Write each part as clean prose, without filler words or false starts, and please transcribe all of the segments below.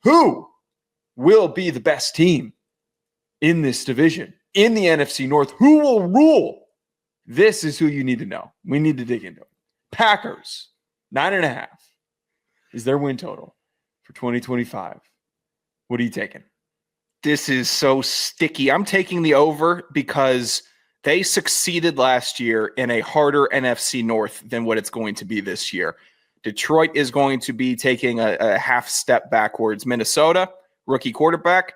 who will be the best team in this division, in the NFC North? Who will rule? This is who you need to know. We need to dig into it. Packers, 9.5 is their win total for 2025. What are you taking? This is so sticky. I'm taking the over because they succeeded last year in a harder NFC North than what it's going to be this year. Detroit is going to be taking a half step backwards. Minnesota, rookie quarterback,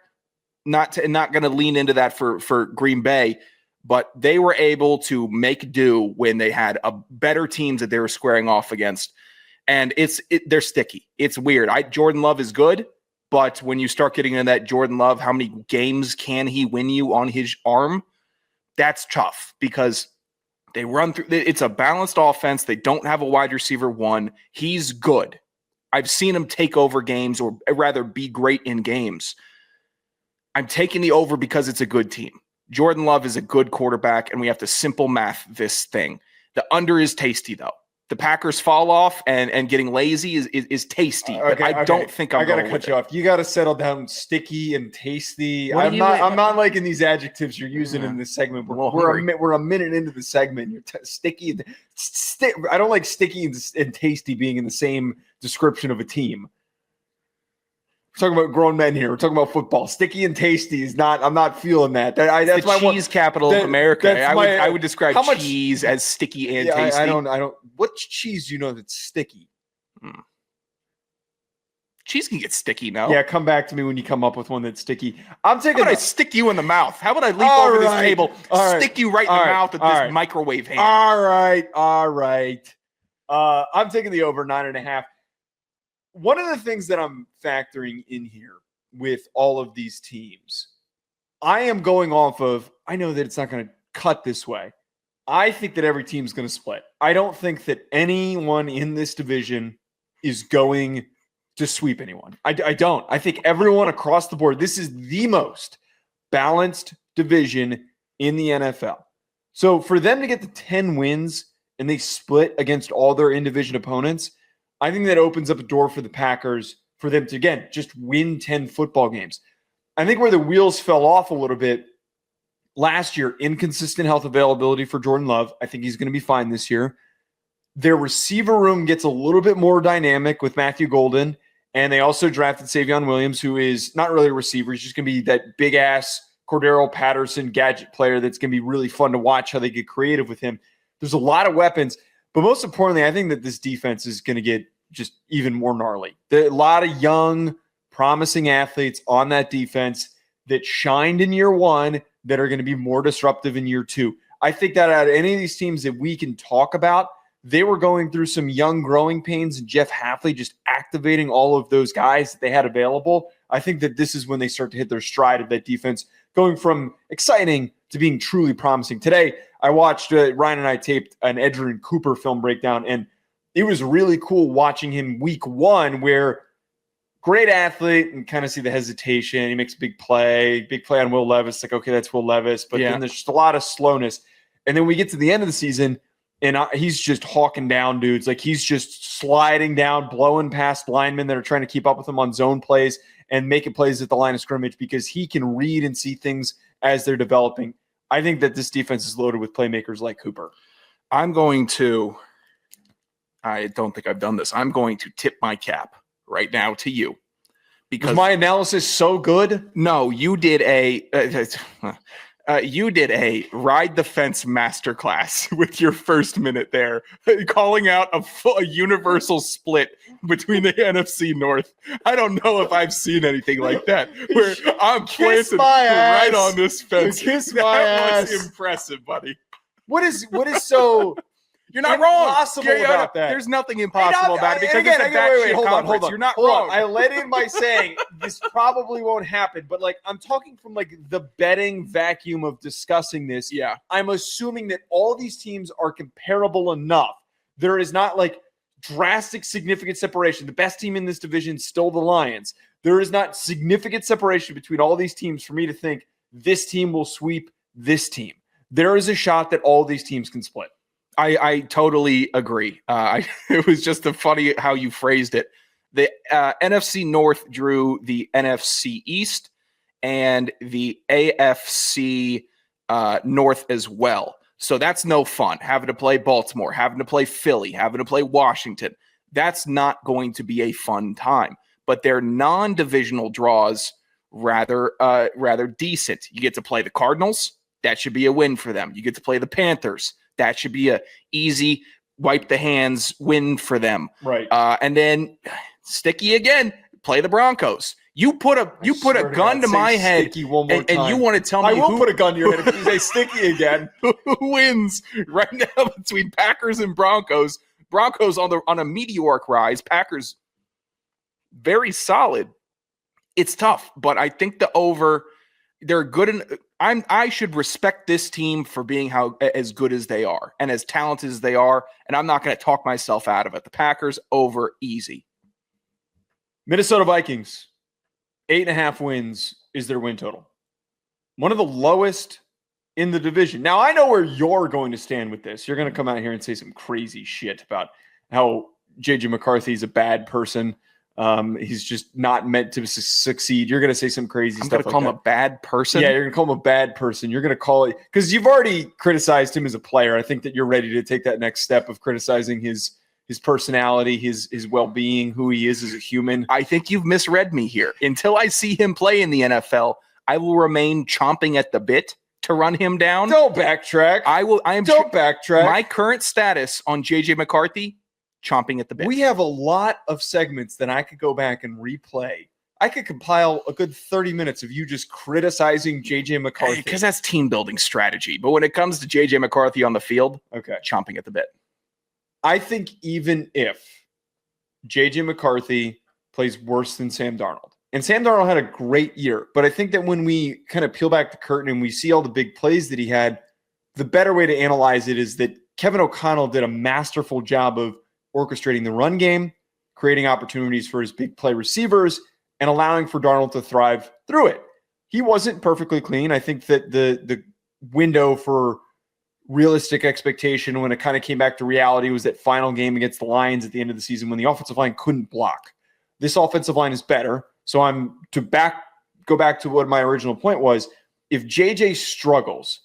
not going to lean into that for Green Bay, but they were able to make do when they had a better teams that they were squaring off against. And they're sticky. It's weird. Jordan Love is good, but when you start getting into that Jordan Love, how many games can he win you on his arm? That's tough because they run through. It's a balanced offense. They don't have a wide receiver one. He's good. I've seen him take over games, or rather be great in games. I'm taking the over because it's a good team. Jordan Love is a good quarterback, and we have to simple math this thing. The under is tasty, though. The Packers fall off and getting lazy is tasty. But I don't think I got to cut you off. You got to settle down. Sticky and tasty. I'm not liking these adjectives you're using in this segment. We're a minute into the segment. You're sticky. I don't like sticky and tasty being in the same description of a team. We're talking about grown men here. We're talking about football. Sticky and tasty is not. I'm not feeling that. That's the cheese capital of America. I would describe cheese as sticky and tasty. I don't. What cheese do you know that's sticky? Cheese can get sticky, no? Yeah, come back to me when you come up with one that's sticky. How about I stick you in the mouth? How about I leap over this table, stick you right in the mouth with this microwave hand? All right. I'm taking the over 9.5. One of the things that I'm factoring in here with all of these teams, I am going off of, I know that it's not going to cut this way. I think that every team's going to split. I don't think that anyone in this division is going to sweep anyone. I don't. I think everyone across the board, this is the most balanced division in the NFL. So for them to get the 10 wins and they split against all their in-division opponents, I think that opens up a door for the Packers for them to, again, just win 10 football games. I think where the wheels fell off a little bit last year, inconsistent health availability for Jordan Love. I think he's going to be fine this year. Their receiver room gets a little bit more dynamic with Matthew Golden, and they also drafted Savion Williams, who is not really a receiver. He's just going to be that big-ass Cordero Patterson gadget player that's going to be really fun to watch how they get creative with him. There's a lot of weapons. But most importantly, I think that this defense is going to get just even more gnarly. There are a lot of young, promising athletes on that defense that shined in year one that are going to be more disruptive in year two. I think that out of any of these teams that we can talk about, they were going through some young growing pains, and Jeff Hafley just activating all of those guys that they had available. I think that this is when they start to hit their stride of that defense, going from exciting to being truly promising. Today, I watched Ryan and I taped an Edgerrin Cooper film breakdown, and it was really cool watching him week one, where great athlete and kind of see the hesitation. He makes a big play on Will Levis. Like, okay, that's Will Levis. But then there's just a lot of slowness. And then we get to the end of the season, and he's just hawking down dudes. Like, he's just sliding down, blowing past linemen that are trying to keep up with him on zone plays and making plays at the line of scrimmage because he can read and see things as they're developing. I think that this defense is loaded with playmakers like Cooper. I don't think I've done this. I'm going to tip my cap right now to you. Because was my analysis so good? No, you did a ride the fence masterclass with your first minute there, calling out a universal split between the NFC North. I don't know if I've seen anything like that where I'm planted right on this fence. Kiss my ass. That was impressive, buddy. What is so? You're not wrong. About that. There's nothing impossible about it because it's a backshit conference. You're not wrong. I led in by saying this probably won't happen, but like I'm talking from like the betting vacuum of discussing this. Yeah, I'm assuming that all these teams are comparable enough. There is not like drastic, significant separation. The best team in this division is still the Lions. There is not significant separation between all these teams for me to think this team will sweep this team. There is a shot that all these teams can split. I totally agree. It was just funny how you phrased it. The NFC North drew the NFC East and the AFC North as well. So that's no fun. Having to play Baltimore, having to play Philly, having to play Washington. That's not going to be a fun time. But their non-divisional draws rather decent. You get to play the Cardinals. That should be a win for them. You get to play the Panthers. That should be a easy wipe the hands win for them. Right. And then sticky again, play the Broncos. You put a gun to my head and you want to tell me I will put a gun to your head if you say sticky again. Who wins right now between Packers and Broncos? Broncos on a meteoric rise. Packers very solid. It's tough, but I think the over, they're good. I should respect this team for being as good as they are and as talented as they are, and I'm not going to talk myself out of it. The Packers over easy. Minnesota Vikings, 8.5 wins is their win total. One of the lowest in the division. Now, I know where you're going to stand with this. You're going to come out here and say some crazy shit about how J.J. McCarthy is a bad person. He's just not meant to succeed. You're going to say some crazy stuff. I'm going to call him a bad person? Yeah, you're going to call him a bad person. You're going to call it – because you've already criticized him as a player. I think that you're ready to take that next step of criticizing his personality, his well-being, who he is as a human. I think you've misread me here. Until I see him play in the NFL, I will remain chomping at the bit to run him down. Don't backtrack. Don't backtrack. My current status on J.J. McCarthy – chomping at the bit. We have a lot of segments that I could go back and replay. I could compile a good 30 minutes of you just criticizing J.J. McCarthy. Because that's team building strategy. But when it comes to J.J. McCarthy on the field, chomping at the bit. I think even if J.J. McCarthy plays worse than Sam Darnold, and Sam Darnold had a great year, but I think that when we kind of peel back the curtain and we see all the big plays that he had, the better way to analyze it is that Kevin O'Connell did a masterful job of orchestrating the run game, creating opportunities for his big play receivers, and allowing for Darnold to thrive through it. He wasn't perfectly clean. I think that the window for realistic expectation when it kind of came back to reality was that final game against the Lions at the end of the season when the offensive line couldn't block. This offensive line is better. So go back to what my original point was. If JJ struggles,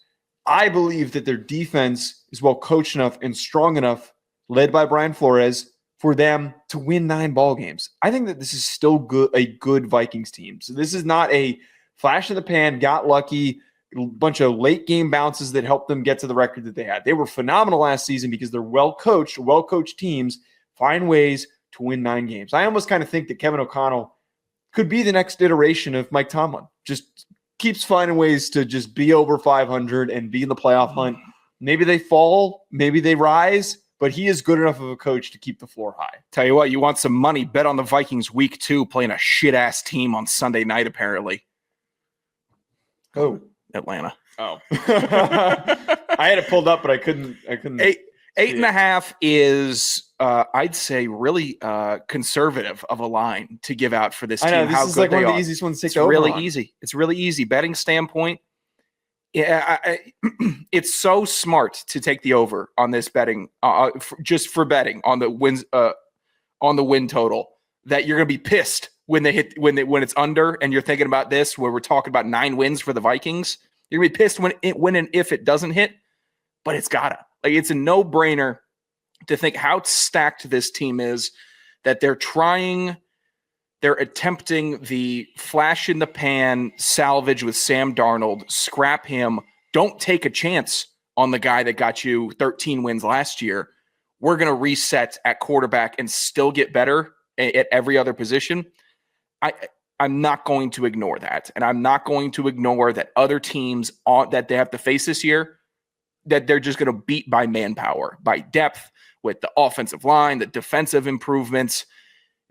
I believe that their defense is well coached enough and strong enough, led by Brian Flores, for them to win 9 ball games. I think that this is still a good Vikings team. So this is not a flash in the pan, got lucky, bunch of late game bounces that helped them get to the record that they had. They were phenomenal last season because they're well-coached teams find ways to win 9 games. I almost kind of think that Kevin O'Connell could be the next iteration of Mike Tomlin. Just keeps finding ways to just be over 500 and be in the playoff hunt. Maybe they fall, maybe they rise, but he is good enough of a coach to keep the floor high. Tell you what, you want some money, bet on the Vikings week 2 playing a shit-ass team on Sunday night, apparently. Oh. Atlanta. Oh. I had it pulled up, but I couldn't. 8.5 is, I'd say, really conservative of a line to give out for this team. I know, this is like one of the easiest ones to take over on. Easy. It's really easy. Betting standpoint, yeah, it's so smart to take the over on this betting, just for betting on the wins, on the win total. That you're going to be pissed when it's under, and you're thinking about this, where we're talking about 9 wins for the Vikings. You're going to be pissed when and if it doesn't hit, but it's gotta. Like, it's a no-brainer to think how stacked this team is, that they're attempting the flash in the pan salvage with Sam Darnold, scrap him. Don't take a chance on the guy that got you 13 wins last year. We're going to reset at quarterback and still get better at every other position. I'm not going to ignore that. And I'm not going to ignore that other teams that they have to face this year, that they're just going to beat by manpower, by depth, with the offensive line, the defensive improvements.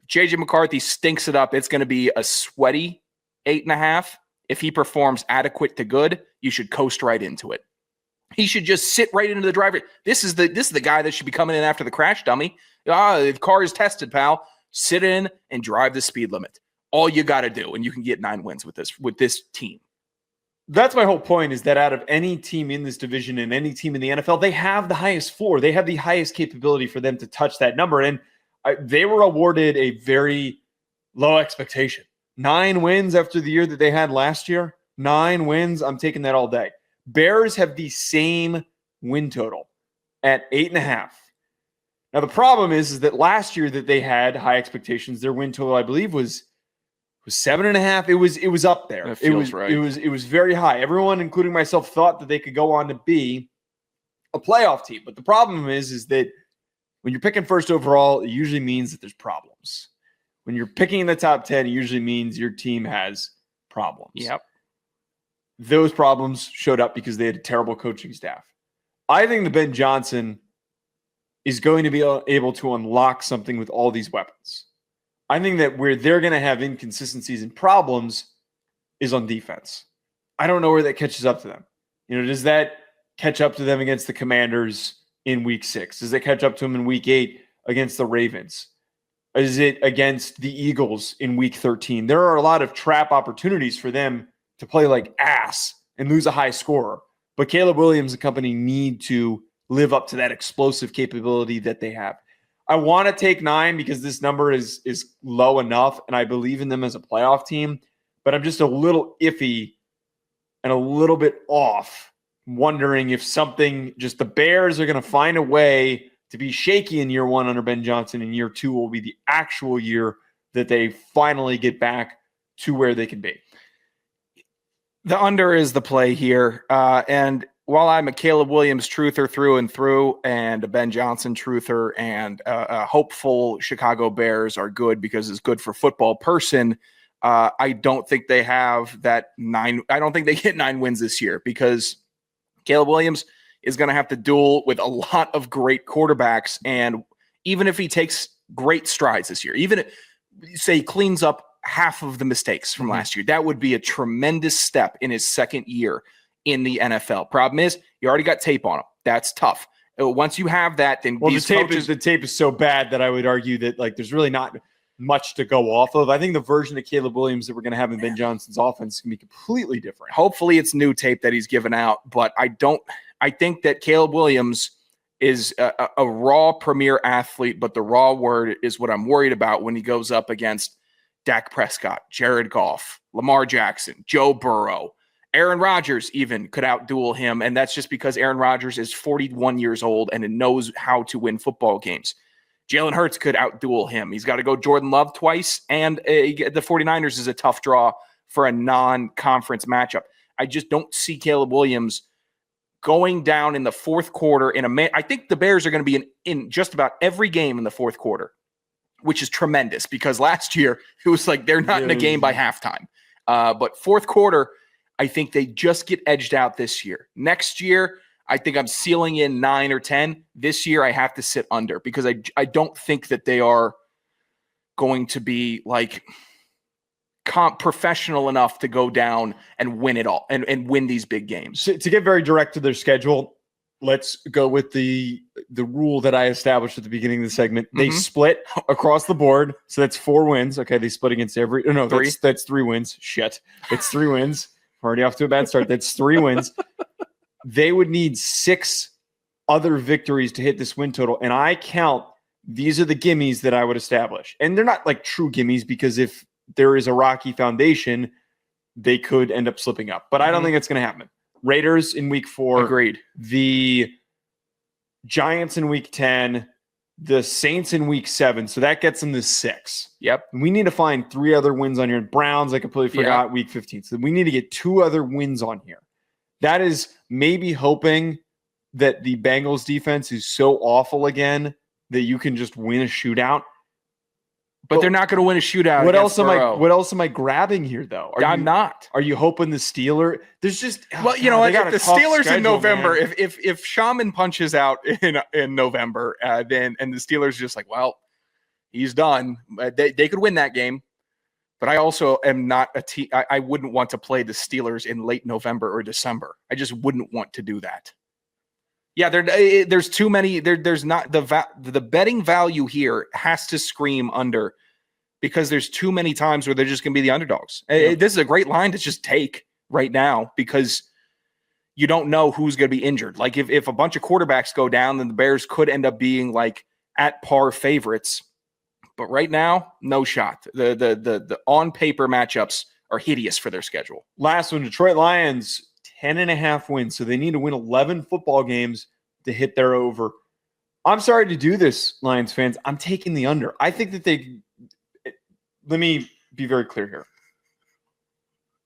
J.J. McCarthy stinks it up. It's going to be a sweaty 8.5. If he performs adequate to good, you should coast right into it. He should just sit right into the driver. This is the guy that should be coming in after the crash dummy. The car is tested, pal. Sit in and drive the speed limit. All you got to do, and you can get 9 wins with this team. That's my whole point, is that out of any team in this division and any team in the NFL, they have the highest floor. They have the highest capability for them to touch that number. And They were awarded a very low expectation. 9 wins after the year that they had last year. 9 wins. I'm taking that all day. Bears have the same win total at 8.5. Now, the problem is that last year that they had high expectations, their win total, I believe, was 7.5. It was up there. That feels right. It was very high. Everyone, including myself, thought that they could go on to be a playoff team. But the problem is that when you're picking first overall, it usually means that there's problems. When you're picking in the top 10, it usually means your team has problems. Yep. Those problems showed up because they had a terrible coaching staff. I think that Ben Johnson is going to be able to unlock something with all these weapons. I think that where they're going to have inconsistencies and problems is on defense. I don't know where that catches up to them. Does that catch up to them against the Commanders in week 6? Does it catch up to them in week 8 against the Ravens? Is it against the Eagles in week 13? There are a lot of trap opportunities for them to play like ass and lose a high scorer. But Caleb Williams and company need to live up to that explosive capability that they have. I want to take 9 because this number is low enough, and I believe in them as a playoff team. But I'm just a little iffy and a little bit off, wondering if the Bears are going to find a way to be shaky in year 1 under Ben Johnson, and year 2 will be the actual year that they finally get back to where they can be. The under is the play here. And while I'm a Caleb Williams truther through and through and a Ben Johnson truther and a hopeful Chicago Bears are good because it's good for football person, I don't think they have that 9. I don't think they get 9 wins this year because Caleb Williams is going to have to duel with a lot of great quarterbacks. And even if he takes great strides this year, even if, say, he cleans up half of the mistakes from last year, that would be a tremendous step in his second year in the NFL. Problem is, you already got tape on him. That's tough. Once you have that, then the tape is so bad that I would argue that there's really not much to go off of. I think the version of Caleb Williams that we're going to have in Ben Johnson's offense is going to be completely different. Hopefully it's new tape that he's given out, but I think that Caleb Williams is a raw premier athlete, but the raw word is what I'm worried about when he goes up against Dak Prescott, Jared Goff, Lamar Jackson, Joe Burrow, Aaron Rodgers even could outduel him, and that's just because Aaron Rodgers is 41 years old and knows how to win football games. Jalen Hurts could outduel him. He's got to go Jordan Love twice, and the 49ers is a tough draw for a non-conference matchup. I just don't see Caleb Williams going down in the fourth quarter. I think the Bears are going to be in just about every game in the fourth quarter, which is tremendous because last year it was like they're not in a game by halftime. But fourth quarter, I think they just get edged out this year. Next year, I think I'm sealing in 9 or 10. This year, I have to sit under because I don't think that they are going to be professional enough to go down and win it all and win these big games. To get very direct to their schedule, let's go with the rule that I established at the beginning of the segment. They split across the board, so that's 4 wins. Okay, they split against that's 3 wins. Shit, it's 3 wins. Already off to a bad start. That's 3 wins. They would need 6 other victories to hit this win total, and I count these are the gimmies that I would establish, and they're not true gimmies because if there is a rocky foundation, they could end up slipping up. But I don't think it's going to happen. Raiders in week 4. Agreed. The Giants in week 10. The Saints in week 7. So that gets them to 6. Yep. We need to find 3 other wins on here. Browns, I completely forgot, week 15. So we need to get 2 other wins on here. That is maybe hoping that the Bengals defense is so awful again that you can just win a shootout. But they're not going to win a shootout. What else am I grabbing here, though? I'm not. Are you hoping the Steelers? There's just you know what? If the Steelers in November, man. if Shaman punches out in November, then and the Steelers just he's done. They could win that game. But I also am not a team. I wouldn't want to play the Steelers in late November or December. I just wouldn't want to do that. Yeah, there's too many. There's not the betting value here has to scream under because there's too many times where they're just going to be the underdogs. Yeah. This is a great line to just take right now because you don't know who's going to be injured. Like if a bunch of quarterbacks go down, then the Bears could end up being at par favorites. But right now, no shot. The on paper matchups are hideous for their schedule. Last one, Detroit Lions, 10.5 wins. So they need to win 11 football games to hit their over. I'm sorry to do this, Lions fans. I'm taking the under. I think that let me be very clear here.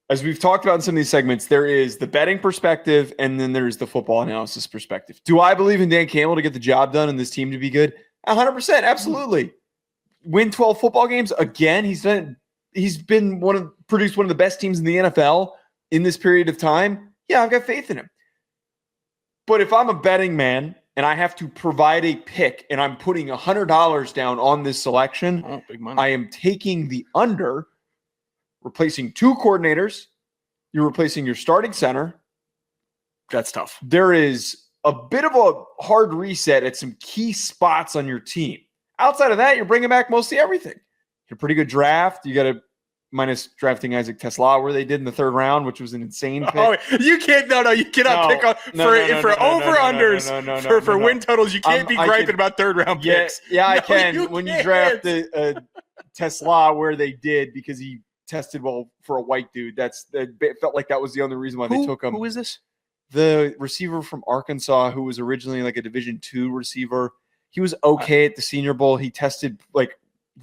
As we've talked about in some of these segments, there is the betting perspective and then there's the football analysis perspective. Do I believe in Dan Campbell to get the job done and this team to be good? 100%, absolutely. Win 12 football games again. He's been produced one of the best teams in the NFL in this period of time. Yeah, I've got faith in him. But if I'm a betting man and I have to provide a pick and I'm putting $100 down on this selection, big money. I am taking the under, replacing 2 coordinators. You're replacing your starting center. That's tough. There is a bit of a hard reset at some key spots on your team. Outside of that, you're bringing back mostly everything. You're a pretty good draft. You got to minus drafting Isaac Tesla, where they did in the 3rd round, which was an insane pick. Oh, you can't. No, you cannot pick on for over-unders for win totals. You can't be griping about 3rd-round picks. Yeah, I can. When you draft a Tesla where they did because he tested well for a white dude, it felt like that was the only reason why they took him. Who is this? The receiver from Arkansas who was originally like a Division II receiver. He was okay at the Senior Bowl. He tested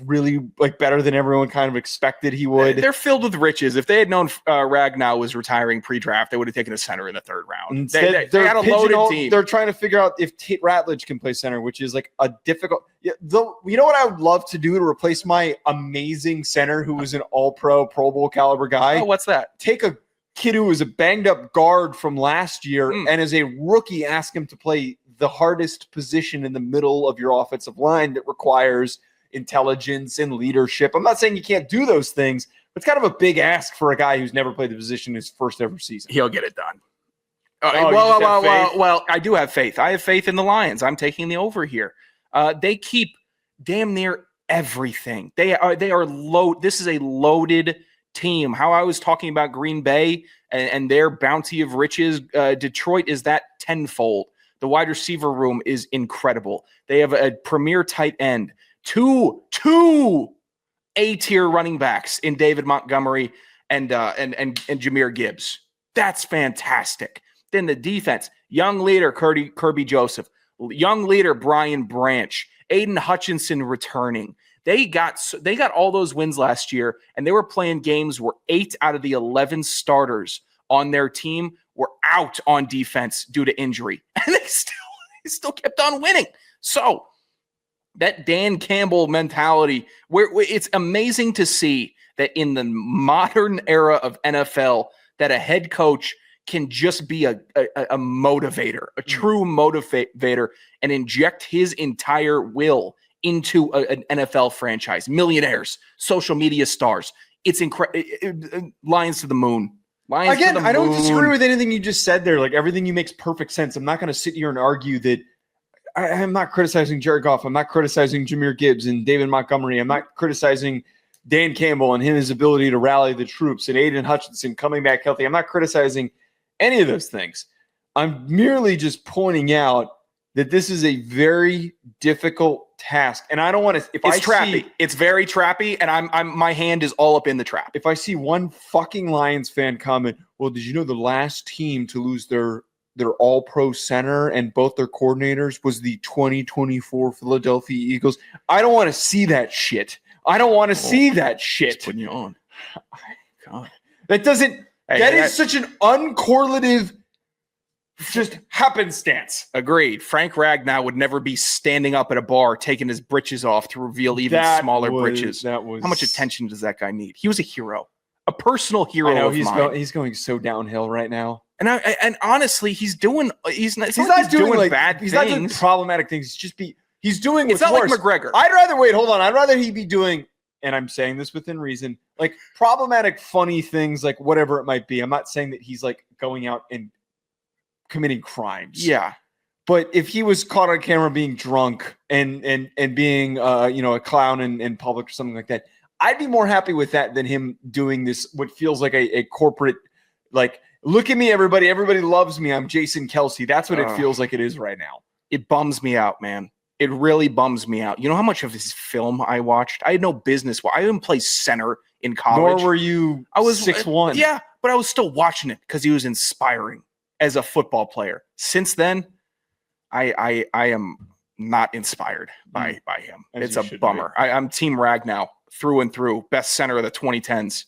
really better than everyone kind of expected he would. They're filled with riches. If they had known Ragnow was retiring pre-draft, they would have taken a center in the 3rd round. Instead, they had a loaded team. They're trying to figure out if Tate Ratledge can play center, which is a difficult. Yeah, you know what I would love to do to replace my amazing center who was an All-Pro, Pro Bowl caliber guy? Oh, what's that? Take a kid who was a banged-up guard from last year and as a rookie, ask him to play the hardest position in the middle of your offensive line that requires intelligence and leadership. I'm not saying you can't do those things, but it's kind of a big ask for a guy who's never played the position his first ever season. He'll get it done. Well, I do have faith. I have faith in the Lions. I'm taking the over here. They keep damn near everything. They are low. This is a loaded team. How I was talking about Green Bay and their bounty of riches, Detroit is that tenfold. The wide receiver room is incredible. They have a premier tight end, two A-tier running backs in David Montgomery and Jahmyr Gibbs. That's fantastic. Then the defense, young leader Kirby Joseph, young leader Brian Branch, Aiden Hutchinson returning. They got all those wins last year, and they were playing games where 8 out of the 11 starters on their team were out on defense due to injury, and they still kept on winning. So that Dan Campbell mentality, where it's amazing to see that in the modern era of NFL, that a head coach can just be a motivator, a true motivator, and inject his entire will into an NFL franchise. Millionaires, social media stars. It's incredible. Lions to the moon. Lions Again, to the moon. I don't disagree with anything you just said there. Everything you makes perfect sense. I'm not going to sit here and argue that. I'm not criticizing Jared Goff. I'm not criticizing Jahmyr Gibbs and David Montgomery. I'm not criticizing Dan Campbell and his ability to rally the troops and Aiden Hutchinson coming back healthy. I'm not criticizing any of those things. I'm merely just pointing out that this is a very difficult task. And I don't want to, it's trappy. It's very trappy. And my hand is all up in the trap. If I see one fucking Lions fan comment, well, did you know the last team to lose their all-pro center and both their coordinators was the 2024 Philadelphia Eagles? I don't want to see that shit. I don't want to see that shit. Putting you on. God. That is such an uncorrelative just happenstance. Agreed. Frank Ragnow would never be standing up at a bar taking his britches off to reveal even smaller britches. How much attention does that guy need? He was a hero. A personal hero. I know he's going so downhill right now. And honestly, he's not doing bad things. He's not doing problematic things. He's doing it's not worse. Like McGregor. I'd rather he be doing, and I'm saying this within reason, problematic, funny things, whatever it might be. I'm not saying that he's going out and committing crimes. Yeah. But if he was caught on camera being drunk and being a clown in public or something like that, I'd be more happy with that than him doing this, what feels like a corporate, look at me, everybody loves me, I'm Jason Kelsey. That's what it feels like it is right now. It bums me out, man. It really bums me out. You know how much of his film I watched? I had no business. I didn't play center in college. Nor were you I was 6'1". Yeah, but I was still watching it because he was inspiring as a football player. Since then, I am not inspired by him. As It's you a should bummer. I'm Team Rag now, through and through. Best center of the 2010s.